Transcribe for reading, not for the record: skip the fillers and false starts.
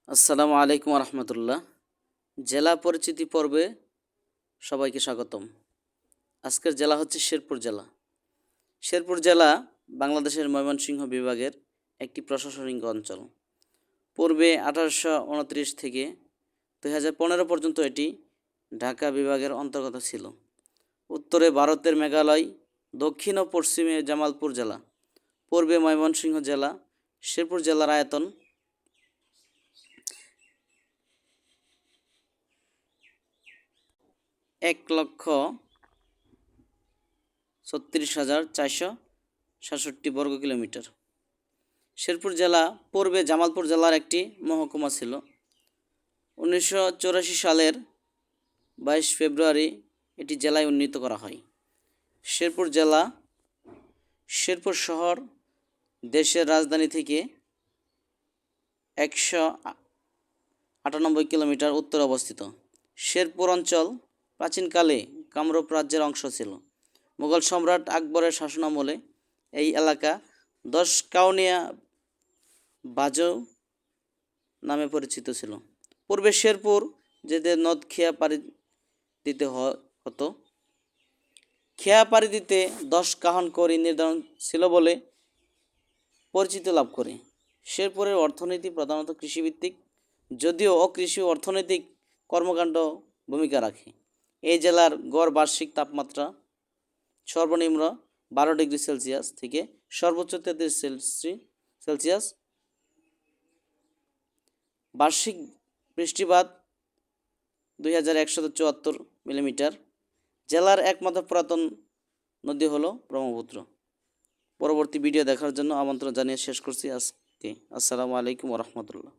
আসসালামু আলাইকুম রহমতুল্লাহ। জেলা পরিচিতি পর্বে সবাইকে স্বাগতম। আজকের জেলা হচ্ছে শেরপুর জেলা। শেরপুর জেলা বাংলাদেশের ময়মনসিংহ বিভাগের একটি প্রশাসনিক অঞ্চল। পূর্বে 1829 থেকে 2015 পর্যন্ত এটি ঢাকা বিভাগের অন্তর্গত ছিল। উত্তরে ভারতের মেঘালয়, দক্ষিণ ও পশ্চিমে জামালপুর জেলা, পূর্বে ময়মনসিংহ জেলা। শেরপুর জেলার আয়তন 1,36,467 বর্গ কিলোমিটার। শেরপুর জেলা পূর্বে জামালপুর জেলার একটি মহকুমা ছিল। 1984 সালের 22 ফেব্রুয়ারি এটি জেলায় উন্নীত করা হয়। শেরপুর জেলা, শেরপুর শহর দেশের রাজধানী থেকে 198 কিলোমিটার উত্তরে অবস্থিত। শেরপুর অঞ্চল প্রাচীনকালে কামরূপ রাজ্যের অংশ ছিল। মুঘল সম্রাট আকবরের শাসনামলে এই এলাকা দশকাউনিয়া বাজৌ নামে পরিচিত ছিল। পূর্বে শেরপুর যেতে নদ খেয়া পাড়ি দিতে হতো। খেয়া পাড়ি দিতে 10 কাহন করি নির্ধারণ ছিল বলে পরিচিতি লাভ করে। শেরপুরের অর্থনীতি প্রধানত কৃষিভিত্তিক, যদিও অকৃষি অর্থনৈতিক কর্মকাণ্ড ভূমিকা রাখে। এই জেলার গড় বার্ষিক তাপমাত্রা সর্বনিম্ন 12 ডিগ্রি সেলসিয়াস থেকে সর্বোচ্চ 33 সেলসিয়াস। বার্ষিক বৃষ্টিপাত 2174 মিলিমিটার। জেলার একমাত্র পুরাতন নদী হলো ব্রহ্মপুত্র। পরবর্তী ভিডিও দেখার জন্য আমন্ত্রণ জানিয়ে শেষ করছি আজকে। আসসালামু আলাইকুম রহমতুল্লাহ।